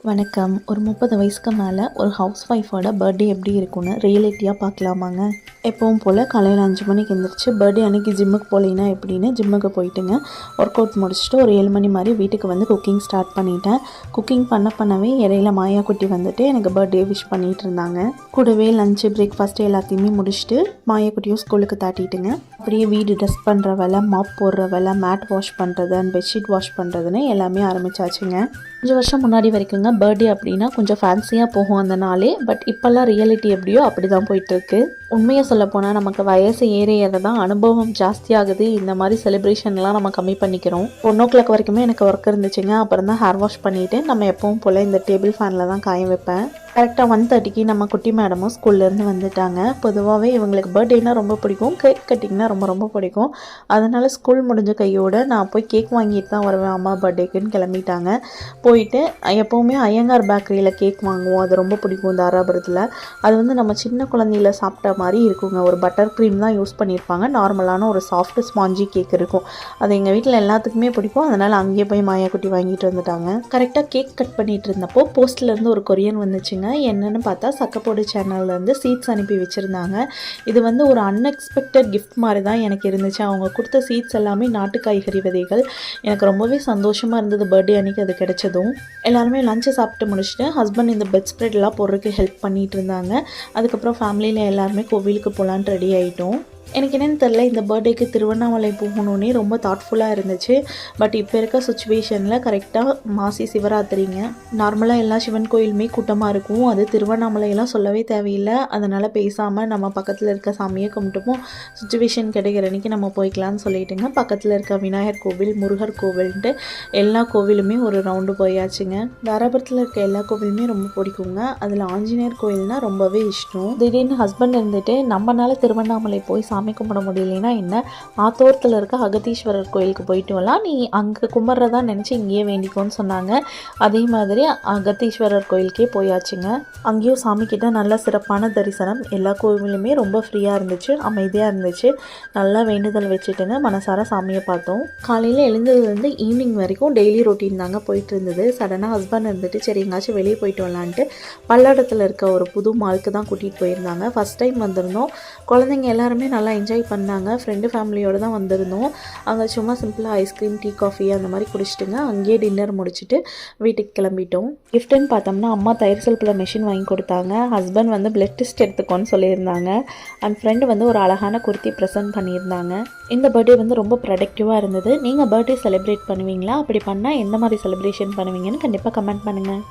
வணக்கம். ஒரு 30 வயசுக்கு மேலே ஒரு ஹவுஸ் ஒய்ஃபோட பர்த்டே எப்படி இருக்கும்னு ரியாலிட்டியாக பார்க்கலாமாங்க. எப்பவும் போல் காலையில் 5 மணிக்கு எழுந்திரிச்சு பர்த்டே அன்றைக்கி ஜிம்முக்கு போகலைன்னா எப்படின்னு ஜிம்முக்கு போயிட்டுங்க. ஒர்க் அவுட் முடிச்சுட்டு ஒரு 7 மணி மாதிரி வீட்டுக்கு வந்து குக்கிங் ஸ்டார்ட் பண்ணிட்டேன். குக்கிங் பண்ணவே இடையில மாயா குட்டி வந்துட்டு எனக்கு பர்த்டே விஷ் பண்ணிகிட்டு இருந்தாங்க. கூடவே லஞ்சு பிரேக்ஃபாஸ்ட்டு எல்லாத்தையுமே முடிச்சுட்டு மாயா குட்டியும் ஸ்கூலுக்கு தாட்டிட்டுங்க. அப்படியே வீடு டஸ்ட் பண்ணுற வேலை, மாப் போடுற வேலை, மேட் வாஷ் பண்ணுறது அண்ட் பெட்ஷீட் வாஷ் பண்ணுறதுன்னு எல்லாமே ஆரம்பித்தாச்சுங்க. 5 வருஷம் முன்னாடி வரைக்குங்க பர்த்டே அப்படின்னா கொஞ்சம் ஃபேன்சியாக போகும் அந்த நாளே. பட் இப்போல்லாம் ரியாலிட்டி எப்படியோ அப்படி தான் போயிட்டுருக்கு. உண்மையை சொல்லப்போனால் நமக்கு வயசு ஏற தான் அனுபவம் ஜாஸ்தியாகுது. இந்த மாதிரி செலிப்ரேஷன்லாம் நம்ம கம்மி பண்ணிக்கிறோம். 1 o'clock வரைக்குமே எனக்கு ஒர்க் இருந்துச்சுங்க. அப்புறம் தான் ஹேர் வாஷ் பண்ணிவிட்டு நம்ம எப்பவும் போல் இந்த டேபிள் ஃபேனில் தான் காய வைப்பேன். கரெக்டாக 1:30க்கு நம்ம குட்டி மேடமும் ஸ்கூல்லேருந்து வந்துட்டாங்க. பொதுவாகவே இவங்களுக்கு பர்த்டேனா ரொம்ப பிடிக்கும், கேக் கட்டிங்னா ரொம்ப பிடிக்கும். அதனால் ஸ்கூல் முடிஞ்ச கையோடு நான் போய் கேக் வாங்கிட்டு தான் வருவேன். அம்மா பர்த்டேக்குன்னு கிளம்பிட்டாங்க. போயிட்டு எப்போவுமே ஐயங்கார் பேக்கரியில் கேக் வாங்குவோம். அது ரொம்ப பிடிக்கும் தாராபுரத்தில். அது வந்து நம்ம சின்ன குழந்தையில சாப்பிட்ட மாதிரி இருக்குங்க. ஒரு பட்டர் க்ரீம் தான் யூஸ் பண்ணியிருப்பாங்க. நார்மலான ஒரு சாஃப்ட் ஸ்பாஞ்சி கேக் இருக்கும். அது எங்கள் வீட்டில் எல்லாத்துக்குமே பிடிக்கும். அதனால் அங்கேயே போய் மாயா குட்டி வாங்கிட்டு வந்துட்டாங்க. கரெக்டாக கேக் கட் பண்ணிகிட்டு இருந்தப்போ போஸ்ட்லேருந்து ஒரு கொரியன் வந்துச்சுங்க. என்னன்னு பார்த்தா சக்கப்போடு சேனல்லேருந்து சீட்ஸ் அனுப்பி வச்சுருந்தாங்க. இது வந்து ஒரு அன்எக்ஸ்பெக்டட் கிஃப்ட் மாதிரி தான் எனக்கு இருந்துச்சு. அவங்க கொடுத்த சீட்ஸ் எல்லாமே நாட்டு காய்கறி விதைகள். எனக்கு ரொம்பவே சந்தோஷமாக இருந்தது பர்த்டே அன்றைக்கி அது கிடைச்சதும். எல்லாருமே லஞ்சை சாப்பிட்டு முடிச்சுட்டு ஹஸ்பண்ட் இந்த பெட் ஸ்ப்ரெட்லாம் போடுறதுக்கு ஹெல்ப் பண்ணிகிட்டு இருந்தாங்க. அதுக்கப்புறம் ஃபேமிலியில் எல்லாருமே கோவிலுக்கு போகலான்ட்டு ரெடி ஆகிட்டோம். எனக்கு என்னென்னு தெரில, இந்த பர்த்டேக்கு திருவண்ணாமலை போகணுன்னே ரொம்ப தாட்ஃபுல்லாக இருந்துச்சு. பட் இப்போ இருக்க சுச்சுவேஷனில் கரெக்டாக மாசி சிவராத்திரிங்க. நார்மலாக எல்லா சிவன் கோயிலுமே கூட்டமாக இருக்கும். அது திருவண்ணாமலையெல்லாம் சொல்லவே தேவையில்லை. அதனால் பேசாமல் நம்ம பக்கத்தில் இருக்க சாமியை கும்பிட்டுப்போம். சுச்சுவேஷன் கிடைக்கிற அன்றைக்கி நம்ம போய்க்கலான்னு சொல்லிட்டுங்க. பக்கத்தில் இருக்க விநாயகர் கோவில், முருகர் கோவில்ன்ட்டு எல்லா கோவிலுமே ஒரு ரவுண்டு போயாச்சுங்க. தாராபுரத்தில் இருக்க எல்லா கோவிலுமே ரொம்ப பிடிக்குங்க. அதில் ஆஞ்சநேயர் கோயில்னால் ரொம்பவே இஷ்டம். திடீர்னு ஹஸ்பண்ட் இருந்துட்டு நம்மளால திருவண்ணாமலை போய் சாமி கும்பிட முடியலைன்னா என்ன, ஆத்தோரத்தில் இருக்க அகத்தீஸ்வரர் கோயிலுக்கு போயிட்டு வரலாம், நீ அங்கே கும்பிட்றதா நினச்சி இங்கேயே வேண்டிக்கோன்னு சொன்னாங்க. அதே மாதிரி அகத்தீஸ்வரர் கோயிலுக்கே போயாச்சுங்க. அங்கேயும் சாமிக்கிட்ட நல்ல சிறப்பான தரிசனம். எல்லா கோவிலுமே ரொம்ப ஃப்ரீயாக இருந்துச்சு, அமைதியாக இருந்துச்சு. நல்லா வேண்டுதல் வச்சுட்டுங்க மனசார சாமியை பார்த்தோம். காலையில் எழுந்ததுலேருந்து ஈவினிங் வரைக்கும் டெய்லி ரொட்டீன் தாங்க போயிட்டு இருந்தது. சடனாக ஹஸ்பண்ட் இருந்துட்டு சரி எங்காச்சும் வெளியே போயிட்டு வரலான்ட்டு பல்லடத்தில் இருக்க ஒரு புது மாலுக்கு தான் கூட்டிகிட்டு போயிருந்தாங்க. ஃபஸ்ட் டைம் வந்திருந்தோம். குழந்தைங்க எல்லாருமே நல்லா என்ஜாய் பண்ணாங்க. ஃப்ரெண்டு ஃபேமிலியோடு தான் வந்திருந்தோம். அங்கே சும்மா சிம்பிளாக ஐஸ்கிரீம், டீ, காஃபி அந்த மாதிரி குடிச்சிட்டுங்க அங்கேயே டின்னர் முடிச்சுட்டு வீட்டுக்கு கிளம்பிட்டோம். கிஃப்ட்டுன்னு பார்த்தோம்னா அம்மா தயிர் சல்பில் மெஷின் வாங்கி கொடுத்தாங்க. ஹஸ்பண்ட் வந்து பிளட் டெஸ்ட் எடுத்துக்கோன்னு சொல்லியிருந்தாங்க. அண்ட் ஃப்ரெண்டு வந்து ஒரு அழகான குர்த்தி ப்ரெசென்ட் பண்ணியிருந்தாங்க. இந்த பர்த்டே வந்து ரொம்ப ப்ரொடக்டிவாக இருந்தது. நீங்கள் பர்த்டே செலிப்ரேட் பண்ணுவீங்களா? அப்படி பண்ணால் எந்த மாதிரி செலிப்ரேஷன் பண்ணுவீங்கன்னு கண்டிப்பாக கமெண்ட் பண்ணுங்கள்.